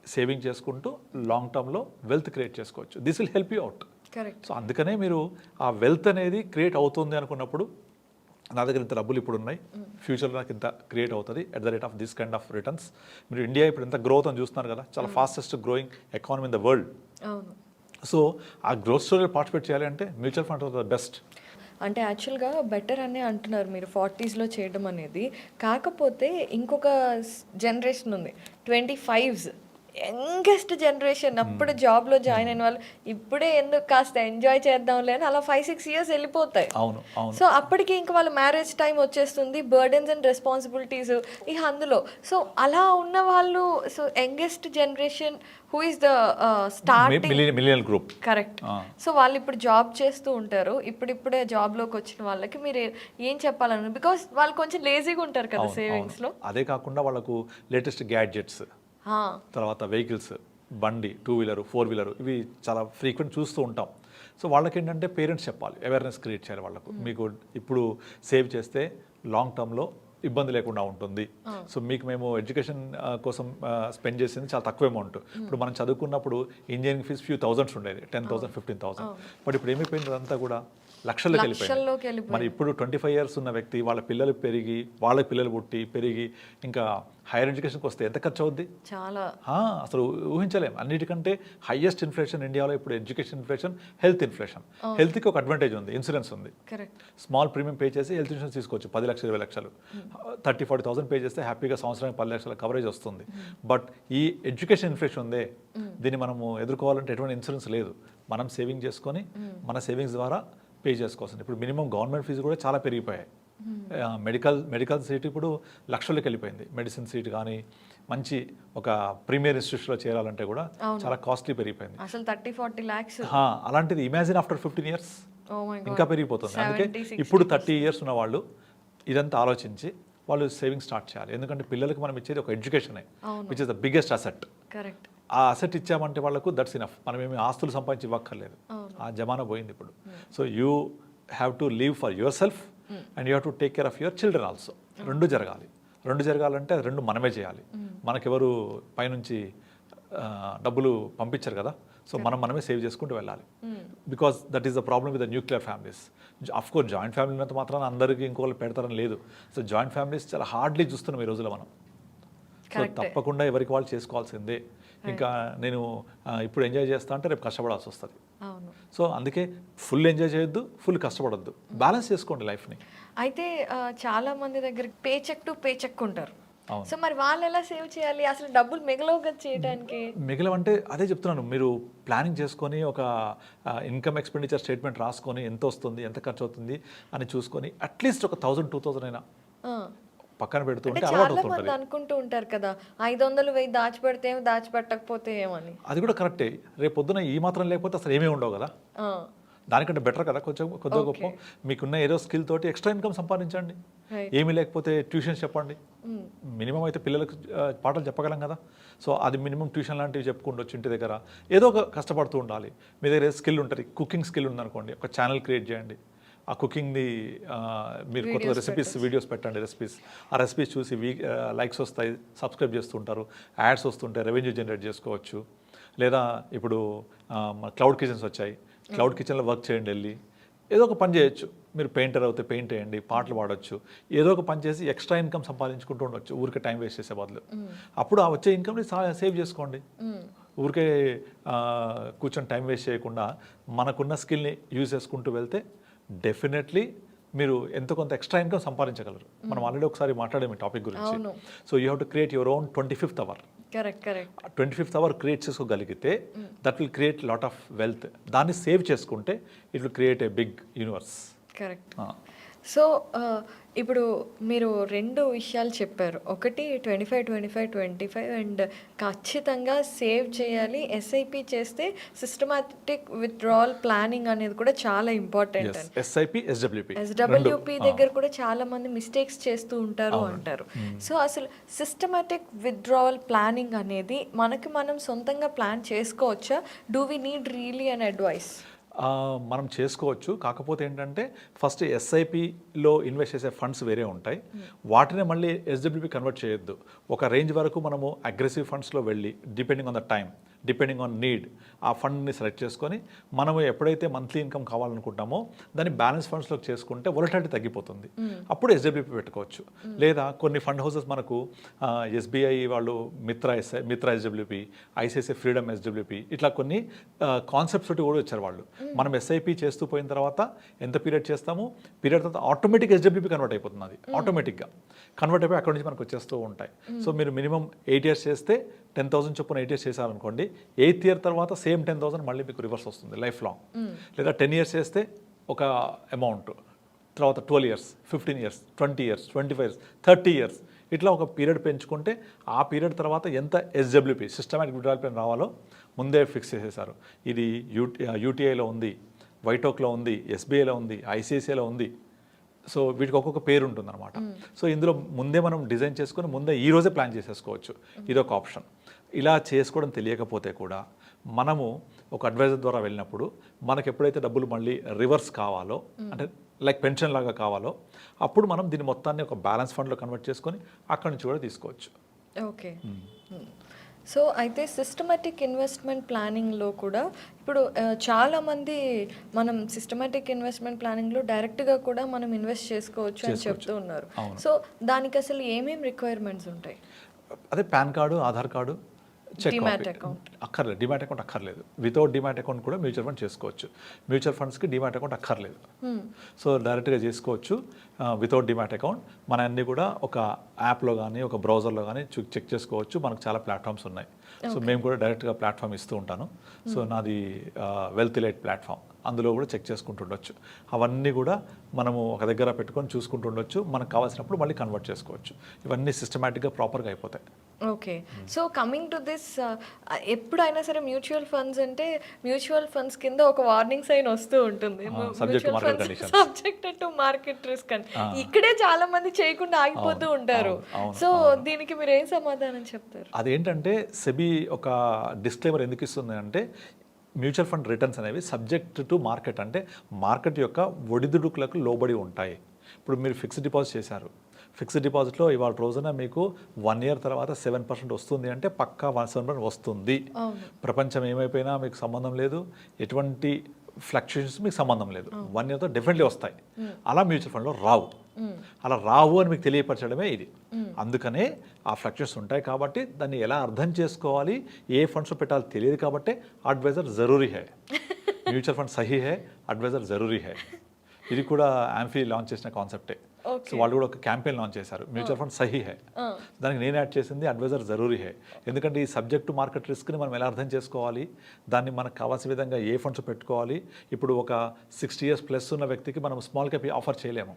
సేవింగ్ చేసుకుంటూ లాంగ్ టర్మ్లో వెల్త్ క్రియేట్ చేసుకోవచ్చు. This will help you out. Correct. So అందుకనే మీరు ఆ వెల్త్ అనేది క్రియేట్ అవుతుంది అనుకున్నప్పుడు నా దగ్గర ఇంత డబ్బులు ఇప్పుడు ఉన్నాయి, ఫ్యూచర్లో నాకు ఇంత క్రియేట్ అవుతుంది at the rate of this kind of returns. మీరు ఇండియా ఇప్పుడు ఎంత గ్రోత్ అని చూస్తున్నారు కదా, చాలా fastest growing economy in the world. అవును. సో ఆ గ్రోత్ స్టోరీలో పార్టిసిపేట్ చేయాలి అంటే mutual fund are the best. అంటే యాక్చువల్గా బెటర్ అనే అంటున్నారు మీరు 40స్లో చేయడం అనేది. కాకపోతే ఇంకొక జనరేషన్ ఉంది, 25s, యంగెస్ట్ జనరేషన్. అప్పుడు జాబ్లో జాయిన్ అయిన వాళ్ళు ఇప్పుడే ఎందుకు కాస్త ఎంజాయ్ చేద్దాంలే అని అలా 5-6 years వెళ్ళిపోతాయి. అవును అవును. సో అప్పటికి ఇంకా వాళ్ళ మ్యారేజ్ టైం వచ్చేస్తుంది, బర్డెన్స్ అండ్ రెస్పాన్సిబిలిటీస్ ఇక అందులో. సో అలా ఉన్న వాళ్ళు, so youngest generation who is the starting millennial group. Correct. So వాళ్ళు ఇప్పుడు జాబ్ చేస్తూ ఉంటారు, ఇప్పుడిప్పుడే జాబ్లోకి వచ్చిన వాళ్ళకి మీరు ఏం చెప్పాలని? బికాస్ వాళ్ళు కొంచెం లేజీగా ఉంటారు కదా సేవింగ్స్లో. అదే కాకుండా వాళ్ళకు లేటెస్ట్ గ్యాడ్జెట్స్, తర్వాత వెహికల్స్, బండి, 2-wheeler 4-wheeler ఇవి చాలా ఫ్రీక్వెంట్ చూస్తూ ఉంటాం. సో వాళ్ళకి ఏంటంటే పేరెంట్స్ చెప్పాలి, అవేర్నెస్ క్రియేట్ చేయాలి వాళ్ళకు. మీకు ఇప్పుడు సేవ్ చేస్తే లాంగ్ టర్మ్లో ఇబ్బంది లేకుండా ఉంటుంది. సో మీకు మేము ఎడ్యుకేషన్ కోసం స్పెండ్ చేసింది చాలా తక్కువ అమౌంట్. ఇప్పుడు మనం చదువుకున్నప్పుడు ఇంజనీరింగ్ ఫీజు few thousands ఉండేది, 10,000 15,000. బట్ ఇప్పుడు ఏమైపోయింది, అదంతా కూడా లక్షల్లోకి వెళ్ళిపోయింది. మరి ఇప్పుడు 25 years ఉన్న వ్యక్తి, వాళ్ళ పిల్లలు పెరిగి, వాళ్ళ పిల్లలు పుట్టి పెరిగి ఇంకా హైయర్ ఎడ్యుకేషన్కి వస్తే ఎంత ఖర్చు అవుద్ది? చాలా. అసలు ఊహించలేం. అన్నిటికంటే హైయెస్ట్ ఇన్ఫ్లేషన్ ఇండియాలో ఇప్పుడు ఎడ్యుకేషన్ ఇన్ఫ్లేషన్, హెల్త్ ఇన్ఫ్లేషన్. హెల్త్కి ఒక అడ్వాంటేజ్ ఉంది, ఇన్సూరెన్స్ ఉంది. స్మాల్ ప్రీమియం పే చేసి హెల్త్ ఇన్సూరెన్స్ తీసుకోవచ్చు, 10 లక్షలు 20 లక్షలు. 30-40,000 పే చేస్తే హ్యాపీగా సంవత్సరానికి 10 లక్షల కవరేజ్ వస్తుంది. బట్ ఈ ఎడ్యుకేషన్ ఇన్ఫ్లేషన్ ఉందే, దీన్ని మనము ఎదుర్కోవాలంటే ఎటువంటి ఇన్సూరెన్స్ లేదు. మనం సేవింగ్ చేసుకొని మన సేవింగ్స్ ద్వారా పే చేసుకోవాల్సింది. ఇప్పుడు మినిమం గవర్నమెంట్ ఫీజు కూడా చాలా పెరిగిపోయాయి. మెడికల్ సీట్ ఇప్పుడు లక్షలకు వెళ్ళిపోయింది. మెడిసిన్ సీట్ కానీ మంచి ఒక ప్రీమియర్ ఇన్స్టిట్యూషన్లో చేరాలంటే కూడా చాలా కాస్ట్లీ పెరిగిపోయింది. అసలు 30-40 lakhs. అలాంటిది ఇమాజిన్ ఆఫ్టర్ 15 years ఇంకా పెరిగిపోతుంది. అందుకే ఇప్పుడు 30 years ఉన్న వాళ్ళు ఇదంతా ఆలోచించి వాళ్ళు సేవింగ్ స్టార్ట్ చేయాలి. ఎందుకంటే పిల్లలకి మనం ఇచ్చేది ఒక ఎడ్యుకేషనే, which is the biggest asset. Correct. ఆ అసెట్ ఇచ్చామంటే వాళ్ళకు దట్స్ ఇనఫ్. మనం ఏమి ఆస్తులు సంపాదించి ఇవ్వక్కర్లేదు, ఆ జమానా పోయింది ఇప్పుడు. So you have to live for your self and you have to take care of your children also. రెండు జరగాలంటే అది రెండు మనమే చేయాలి. మనకెవరు పైనుంచి డబ్బులు పంపించారు కదా. సో మనమే సేవ్ చేసుకుంటూ వెళ్ళాలి. Because that is the problem with the nuclear families. Of course joint family ఉన్నంత మాత్రాన అందరికీ ఇంకోళ్ళు పెడతారని లేదు. సో జాయింట్ ఫ్యామిలీస్ చాలా హార్డ్లీ చూస్తున్నాం ఈ రోజుల్లో మనం. సో తప్పకుండా ఎవరికి వాళ్ళు చేసుకోవాల్సిందే. ఇంకా నేను ఇప్పుడు ఎంజాయ్ చేస్తా అంటే రేపు కష్టపడాల్సి వస్తుంది. సో అందుకే ఫుల్ ఎంజాయ్ చేయొద్దు, ఫుల్ కష్టపడొద్దు, బ్యాలెన్స్ చేసుకోండి లైఫ్ని. అయితే చాలా మంది దగ్గర pay cheque to pay cheque ఉంటారు. సో మరి వాళ్ళు ఎలా సేవ్ చేయాలి? అసలు డబ్బులు మిగలవు చేయడానికి. మిగలవంటే అదే చెప్తున్నాను, మీరు ప్లానింగ్ చేసుకొని ఒక ఇన్కమ్ ఎక్స్పెండిచర్ స్టేట్మెంట్ రాసుకొని ఎంత వస్తుంది, ఎంత ఖర్చు అవుతుంది అని చూసుకొని అట్లీస్ట్ ఒక 1,000-2,000 అయినా పక్కన పెడుతుంటే అలవాటు అవుతుంటుంది. అనుకుంటూ ఉంటారు కదా, 500-1000 దాచిపెడితే దాచిపెట్టకపోతే ఏమని. అది కూడా కరెక్టే. రేపు పొద్దున ఈ మాత్రం లేకపోతే అసలు ఏమీ ఉండవు కదా. దానికంటే బెటర్ కదా కొంచెం కొద్దిగా గొప్ప మీకున్న ఏదో స్కిల్ తోటి ఎక్స్ట్రా ఇన్కమ్ సంపాదించండి. ఏమీ లేకపోతే ట్యూషన్స్ చెప్పండి. మినిమం అయితే పిల్లలకు పాటలు చెప్పగలం కదా. సో అది మినిమం ట్యూషన్ లాంటివి చెప్పుకుంటూ ఇంటి దగ్గర ఏదో ఒక కష్టపడుతూ ఉండాలి. మీ దగ్గర స్కిల్ ఉంటుంది, కుకింగ్ స్కిల్ ఉందనుకోండి, ఒక ఛానల్ క్రియేట్ చేయండి. ఆ కుకింగ్ది మీరు కొత్త రెసిపీస్ వీడియోస్ పెట్టండి. ఆ రెసిపీస్ చూసి లైక్స్ వస్తాయి, సబ్స్క్రైబ్ చేస్తుంటారు, యాడ్స్ వస్తుంటాయి, రెవెన్యూ జనరేట్ చేసుకోవచ్చు. లేదా ఇప్పుడు క్లౌడ్ కిచెన్స్ వచ్చాయి, క్లౌడ్ కిచెన్లో వర్క్ చేయండి. వెళ్ళి ఏదో ఒక పని చేయొచ్చు. మీరు పెయింటర్ అయితే పెయింట్ వేయండి, పాటలు పాడొచ్చు, ఏదో ఒక పని చేసి ఎక్స్ట్రా ఇన్కమ్ సంపాదించుకుంటూ ఉండొచ్చు, ఊరికే టైం వేస్ట్ చేసే బదులు. అప్పుడు ఆ వచ్చే ఇన్కమ్ని సేవ్ చేసుకోండి. ఊరికే కూర్చొని టైం వేస్ట్ చేయకుండా మనకున్న స్కిల్ని యూజ్ చేసుకుంటూ వెళ్తే డెఫినెట్లీ మీరు ఎంతో కొంత ఎక్స్ట్రా ఇన్కమ్ సంపాదించగలరు. మనం ఆల్రెడీ ఒకసారి మాట్లాడాము ఈ టాపిక్ గురించి. So you have to create your own 25th hour. 25th hour create చేసుకోగలిగితే that will create lot of wealth. దాన్ని సేవ్ చేసుకుంటే it will create a big universe. Correct. So ఇప్పుడు మీరు 2 విషయాలు చెప్పారు. ఒకటి 25-25-25 అండ్ ఖచ్చితంగా సేవ్ చేయాలి. ఎస్ఐపి చేస్తే సిస్టమాటిక్ విత్డ్రావల్ ప్లానింగ్ అనేది కూడా చాలా ఇంపార్టెంట్. ఎస్డబ్ల్యూపి దగ్గర కూడా చాలా మంది మిస్టేక్స్ చేస్తూ ఉంటారు అంటారు. సో అసలు సిస్టమాటిక్ విత్డ్రావల్ ప్లానింగ్ అనేది మనకి మనం సొంతంగా ప్లాన్ చేసుకోవచ్చా? Do we need really an advice? మనం చేసుకోవచ్చు. కాకపోతే ఏంటంటే ఫస్ట్ ఎస్ఐపిలో ఇన్వెస్ట్ చేసే ఫండ్స్ వేరే ఉంటాయి, వాటిని మళ్ళీ ఎస్డబ్ల్యూపీ కన్వర్ట్ చేయొద్దు. ఒక రేంజ్ వరకు మనము అగ్రెసివ్ ఫండ్స్లో వెళ్ళి depending on the time, depending on need ఆ ఫండ్ని సెలెక్ట్ చేసుకొని మనము ఎప్పుడైతే మంత్లీ ఇన్కమ్ కావాలనుకుంటామో దాన్ని బ్యాలెన్స్ ఫండ్స్లోకి చేసుకుంటే వొలటిలిటీ తగ్గిపోతుంది. అప్పుడు ఎస్డబ్ల్యూపీ పెట్టుకోవచ్చు. లేదా కొన్ని ఫండ్ హౌసెస్ మనకు ఎస్బీఐ వాళ్ళు మిత్ర ఎస్డబ్ల్యూపీ, ఐసిఐసిఐ ఫ్రీడమ్ ఎస్డబ్ల్యూపీ ఇట్లా కొన్ని కాన్సెప్ట్స్ తోటి కూడా వచ్చారు వాళ్ళు. మనం ఎస్ఐపి చేస్తూ పోయిన తర్వాత ఎంత పీరియడ్ చేస్తాము, పీరియడ్ తర్వాత ఆటోమేటిక్ ఎస్డబ్ల్యూపీ కన్వర్ట్ అయిపోతుంది. అది ఆటోమేటిక్గా కన్వర్ట్ అయిపోయి అక్కడ నుంచి మనకు వచ్చేస్తూ ఉంటాయి. సో మీరు మినిమం 8 years చేస్తే 10,000 చొప్పున 8 years చేశారనుకోండి, 8th year తర్వాత సేమ్ 10,000 మళ్ళీ మీకు రివర్స్ వస్తుంది లైఫ్ లాంగ్. లేదా 10 years చేస్తే ఒక అమౌంట్, తర్వాత 12 years, 15 years, 20 years, 25 years, 30 years ఇట్లా ఒక పీరియడ్ పెంచుకుంటే ఆ పీరియడ్ తర్వాత ఎంత ఎస్డబ్ల్యూపీ సిస్టమాటిక్ విత్డ్రాయల్ ప్లాన్ రావాలో ముందే ఫిక్స్ చేసేసారు. ఇది యూటీఐలో ఉంది, వైటోక్లో ఉంది, ఎస్బీఐలో ఉంది, ఐసిఐసిఐలో ఉంది. సో వీటికి ఒక్కొక్క పేరు ఉంటుందన్నమాట. సో ఇందులో ముందే మనం డిజైన్ చేసుకొని ముందే ఈ రోజే ప్లాన్ చేసేసుకోవచ్చు. ఇదొక ఆప్షన్. ఇలా చేసుకోవడం తెలియకపోతే కూడా మనము ఒక అడ్వైజర్ ద్వారా వెళ్ళినప్పుడు మనకు ఎప్పుడైతే డబ్బులు మళ్ళీ రివర్స్ కావాలో, అంటే లైక్ పెన్షన్ లాగా కావాలో, అప్పుడు మనం దీన్ని మొత్తాన్ని ఒక బ్యాలెన్స్ ఫండ్లో కన్వర్ట్ చేసుకొని అక్కడి నుంచి కూడా తీసుకోవచ్చు. ఓకే. సో అయితే సిస్టమాటిక్ ఇన్వెస్ట్మెంట్ ప్లానింగ్లో కూడా ఇప్పుడు చాలామంది మనం సిస్టమాటిక్ ఇన్వెస్ట్మెంట్ ప్లానింగ్లో డైరెక్ట్గా కూడా మనం ఇన్వెస్ట్ చేసుకోవచ్చు అని చెప్తూ ఉన్నారు. సో దానికి అసలు ఏమేమి రిక్వైర్మెంట్స్ ఉంటాయి? అదే PAN card, Aadhaar card, cheque అక్కర్లేదు. డిమాట్ అకౌంట్ అక్కర్లేదు. వితౌట్ డిమాట్ అకౌంట్ కూడా మ్యూచువల్ ఫండ్ చేసుకోవచ్చు. మ్యూచువల్ ఫండ్స్కి డిమాట్ అకౌంట్ అక్కర్లేదు. సో డైరెక్ట్గా చేసుకోవచ్చు వితౌట్ డిమాట్ అకౌంట్. మన అన్నీ కూడా ఒక యాప్లో కానీ ఒక బ్రౌజర్లో కానీ చెక్ చేసుకోవచ్చు. మనకు చాలా ప్లాట్ఫామ్స్ ఉన్నాయి. సో మేము కూడా డైరెక్ట్గా ప్లాట్ఫామ్ ఇస్తూ ఉంటాను. సో నాది వెల్త్ ఎలైట్ ప్లాట్ఫామ్, అందులో కూడా చెక్ చేసుకుంటుండొచ్చు. అవన్నీ కూడా మనము ఒక దగ్గర పెట్టుకొని చూసుకుంటుండొచ్చు. మనకు కావాల్సినప్పుడు మళ్ళీ కన్వర్ట్ చేసుకోవచ్చు. ఇవన్నీ సిస్టమేటిక్గా ప్రాపర్గా అయిపోతాయి. Okay. So coming to this, ఎప్పుడైనా సరే మ్యూచువల్ ఫండ్స్ అంటే మ్యూచువల్ ఫండ్స్ కింద ఒక వార్నింగ్ సైన్ వస్తూ ఉంటుంది, సబ్జెక్టెడ్ టు మార్కెట్ రిస్క్ అని. ఇక్కడే చాలా మంది చేయకుండా ఆగిపోతూ ఉంటారు. సో దీనికి మీరు ఏం సమాధానం చెప్తారు? అదేంటంటే సెబీ ఒక డిస్క్లైమర్ ఎందుకు ఇస్తుంది అంటే, మ్యూచువల్ ఫండ్ రిటర్న్స్ అనేవి సబ్జెక్ట్ టు మార్కెట్, అంటే మార్కెట్ యొక్క ఒడిదుడుకులకు లోబడి ఉంటాయి. ఇప్పుడు మీరు ఫిక్స్డ్ డిపాజిట్ చేశారు, ఫిక్స్డ్ డిపాజిట్లో ఇవాళ రోజున మీకు 1 year తర్వాత 7% వస్తుంది అంటే పక్కా 7% వస్తుంది. ప్రపంచం ఏమైపోయినా మీకు సంబంధం లేదు, ఎటువంటి ఫ్లక్చుయేషన్స్ మీకు సంబంధం లేదు. 1 yearతో డెఫినెట్లీ వస్తాయి. అలా మ్యూచువల్ ఫండ్లో రావు. అలా రావు అని మీకు తెలియపరచడమే ఇది. అందుకనే ఆ ఫ్లక్చుయేషన్స్ ఉంటాయి కాబట్టి దాన్ని ఎలా అర్థం చేసుకోవాలి, ఏ ఫండ్స్ పెట్టాలో తెలియదు కాబట్టి అడ్వైజర్ జరూరీ హై. మ్యూచువల్ ఫండ్ సహీ హై, అడ్వైజర్ జరూరీ హై. ఇది కూడా ఆంఫీ లాంచ్ చేసిన కాన్సెప్టే. సో వాళ్ళు కూడా ఒక క్యాంపెయిన్ లాంచ్ చేశారు, మ్యూచువల్ ఫండ్ సహీ హై. దానికి నేను యాడ్ చేసింది అడ్వైజర్ జరూరీ హై. ఎందుకంటే ఈ సబ్జెక్ట్ టు మార్కెట్ రిస్క్ని మనం ఎలా అర్థం చేసుకోవాలి, దాన్ని మనకు కావాల్సిన విధంగా ఏ ఫండ్స్ పెట్టుకోవాలి. ఇప్పుడు ఒక 60 years ప్లస్ ఉన్న వ్యక్తికి మనం స్మాల్ క్యాప్ ఆఫర్ చేయలేము,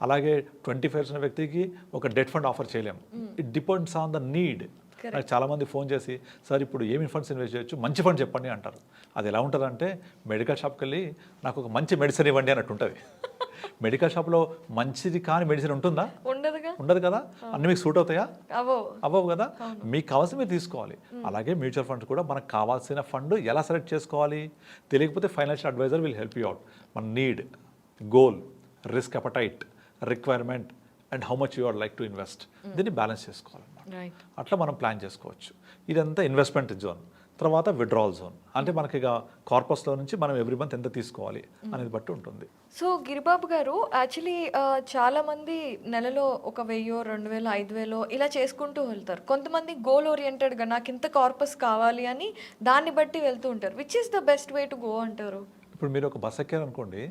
అలాగే 25 years ఉన్న వ్యక్తికి ఒక డెట్ ఫండ్ ఆఫర్ చేయలేము. It depends on the need. నాకు చాలామంది ఫోన్ చేసి, సార్ ఇప్పుడు ఏమి ఫండ్స్ ఇన్వెస్ట్ చేయొచ్చు, మంచి ఫండ్ చెప్పండి అంటారు. అది ఎలా ఉంటుందంటే, మెడికల్ షాప్కి వెళ్ళి నాకు ఒక మంచి మెడిసిన్ ఇవ్వండి అన్నట్టు ఉంటుంది. మెడికల్ షాప్లో మంచిది కానీ మెడిసిన్ ఉంటుందా? ఉండదు కదా. అన్ని మీకు సూట్ అవుతాయా? అవ్వవు కదా. మీకు కావాల్సిన మీరు తీసుకోవాలి. అలాగే మ్యూచువల్ ఫండ్స్ కూడా మనకు కావాల్సిన ఫండ్ ఎలా సెలెక్ట్ చేసుకోవాలి తెలియకపోతే financial advisor will help you out. మన need, goal, risk appetite, requirement and how much you are like to invest, దీన్ని బ్యాలెన్స్ చేసుకోవాలన్నమాట. అట్లా మనం ప్లాన్ చేసుకోవచ్చు. ఇదంతా ఇన్వెస్ట్మెంట్ జోన్. తర్వాత విడ్రావల్ జోన్ అంటే మనకి ఇక కార్పస్లో నుంచి మనం ఎవ్రీ మంత్ ఎంత తీసుకోవాలి అనేది బట్టి ఉంటుంది. సో గిరిబాబు గారు, యాక్చువల్లీ చాలామంది నెలలో 1,000, 2,000, 5,000 ఇలా చేసుకుంటూ వెళ్తారు. కొంతమంది గోల్ ఓరియంటెడ్గా నాకు ఇంత కార్పస్ కావాలి అని దాన్ని బట్టి వెళ్తూ ఉంటారు. Which is the best way to go అంటారు? ఇప్పుడు మీరు ఒక బస్ ఎక్కారనుకోండి,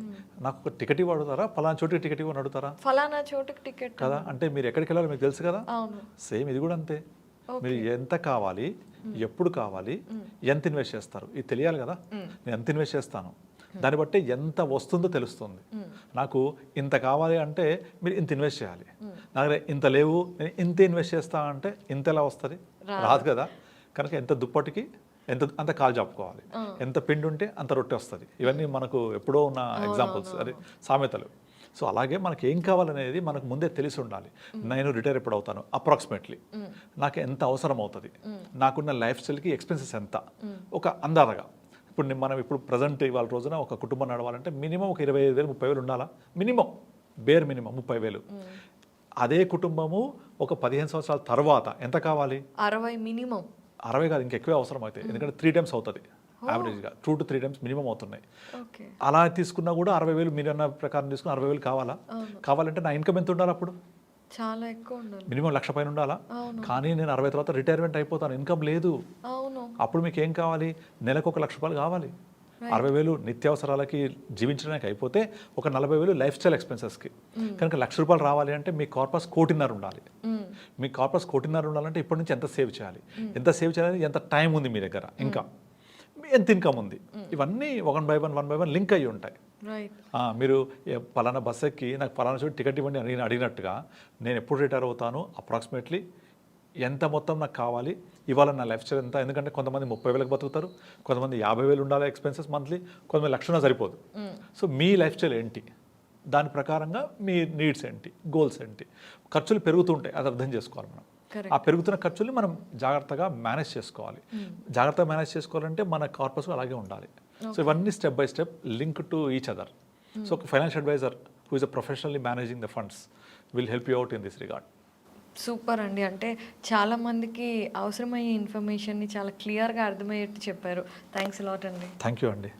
నాకు ఒక టికెట్ ఇవ్వ అడుగుతారా, ఫలానా చోటుకి టికెట్ ఇవ్వని అడుగుతారా? ఫలానా చోటుకి టికెట్ కదా. అంటే మీరు ఎక్కడికి వెళ్ళాలో మీకు తెలుసు కదా. సేమ్ ఇది కూడా అంతే. మీరు ఎంత కావాలి, ఎప్పుడు కావాలి, ఎంత ఇన్వెస్ట్ చేస్తారు ఇది తెలియాలి కదా. నేను ఎంత ఇన్వెస్ట్ చేస్తాను దాన్ని బట్టి ఎంత వస్తుందో తెలుస్తుంది. నాకు ఇంత కావాలి అంటే మీరు ఇంత ఇన్వెస్ట్ చేయాలి. నా దగ్గర ఇంత లేవు, నేను ఇంత ఇన్వెస్ట్ చేస్తా అంటే ఇంత ఎలా వస్తుంది? రాదు కదా. కనుక ఎంత దుప్పటికి అంత కాలు చెప్పుకోవాలి, ఎంత పిండి ఉంటే అంత రొట్టె వస్తుంది. ఇవన్నీ మనకు ఎప్పుడో ఉన్న ఎగ్జాంపుల్స్, అది సామెతలు. సో అలాగే మనకి ఏం కావాలనేది మనకు ముందే తెలిసి ఉండాలి. నేను రిటైర్ ఎప్పుడు అవుతాను, అప్రాక్సిమేట్లీ నాకు ఎంత అవసరం అవుతుంది, నాకున్న లైఫ్ స్టైల్కి ఎక్స్పెన్సెస్ ఎంత, ఒక అందాజగా మనం ఇప్పుడు ప్రజెంట్ ఇవాళ రోజున ఒక కుటుంబం నడవాలంటే మినిమం ఒక 25,000 30,000 ఉండాలా, మినిమం బేర్ మినిమం 30,000. అదే కుటుంబము ఒక 15 సంవత్సరాల తర్వాత ఎంత కావాలి? 60 మినిమం. 60 కాదు, ఇంకెక్కువే అవసరం అవుతాయి. ఎందుకంటే 3 times అవుతుంది యావరేజ్గా, 2 to 3 times మినిమం అవుతున్నాయి. ఓకే. అలా తీసుకున్నా కూడా 60,000 మీరు అన్న ప్రకారం తీసుకుని 60,000 కావాలా? కావాలంటే నా ఇన్కమ్ ఎంత ఉండాలి అప్పుడు? చాలా ఎక్కువ ఉండాలి. మినిమం 1,00,000 పైన ఉండాలా? అవును. కానీ నేను 60 తర్వాత రిటైర్మెంట్ అయిపోతాను, ఇన్కమ్ లేదు. అవును. అప్పుడు మీకు ఏం కావాలి? నెలకు ఒక 1,00,000 రూపాయలు కావాలి. 60,000 నిత్యావసరాలకి జీవించడానికి అయిపోతే ఒక 40,000 లైఫ్ స్టైల్ ఎక్స్పెన్సెస్కి. కనుక 1,00,000 రూపాయలు రావాలి అంటే మీ కార్పస్ 1,50,000 ఉండాలి. మీ కార్పస్ 1,50,000 ఉండాలంటే ఇప్పటి నుంచి ఎంత సేవ్ చేయాలి, ఎంత సేవ్ చేయాలి, ఎంత టైం ఉంది మీ దగ్గర, ఇంకా ఎంత ఇన్కమ్ ఉంది, ఇవన్నీ 1 by 1 లింక్ అయ్యి ఉంటాయి. మీరు పలానా బస్ ఎక్కి నాకు పలానా చోటు టికెట్ ఇవ్వండి అని అడిగినట్టుగా నేను ఎప్పుడు రిటైర్ అవుతాను, అప్రాక్సిమేట్లీ ఎంత మొత్తం నాకు కావాలి, ఇవాళ నా లైఫ్ స్టైల్ ఎంత. ఎందుకంటే కొంతమంది 30,000 బతుకుతారు, కొంతమంది 50,000 ఉండాలి ఎక్స్పెన్సెస్ మంత్లీ, కొంతమంది 1,00,000 సరిపోదు. సో మీ లైఫ్ స్టైల్ ఏంటి, దాని ప్రకారంగా మీ నీడ్స్ ఏంటి, గోల్స్ ఏంటి. ఖర్చులు పెరుగుతుంటాయి, అది అర్థం చేసుకోవాలి మనం. ఆ పెరుగుతున్న ఖర్చుల్ని మనం జాగ్రత్తగా మేనేజ్ చేసుకోవాలి. జాగ్రత్తగా మేనేజ్ చేసుకోవాలంటే మన కార్పస్ అలాగే ఉండాలి. సో ఇవన్నీ step by step link to each other. So ఒక financial advisor who is a professionally managing the funds will help you out in this regard. Super అండి. అంటే చాలామందికి అవసరమయ్యే ఇన్ఫర్మేషన్ని చాలా క్లియర్గా అర్థమయ్యేట్టు చెప్పారు. థ్యాంక్స్ లాట్ అండి. థ్యాంక్ యూ అండి.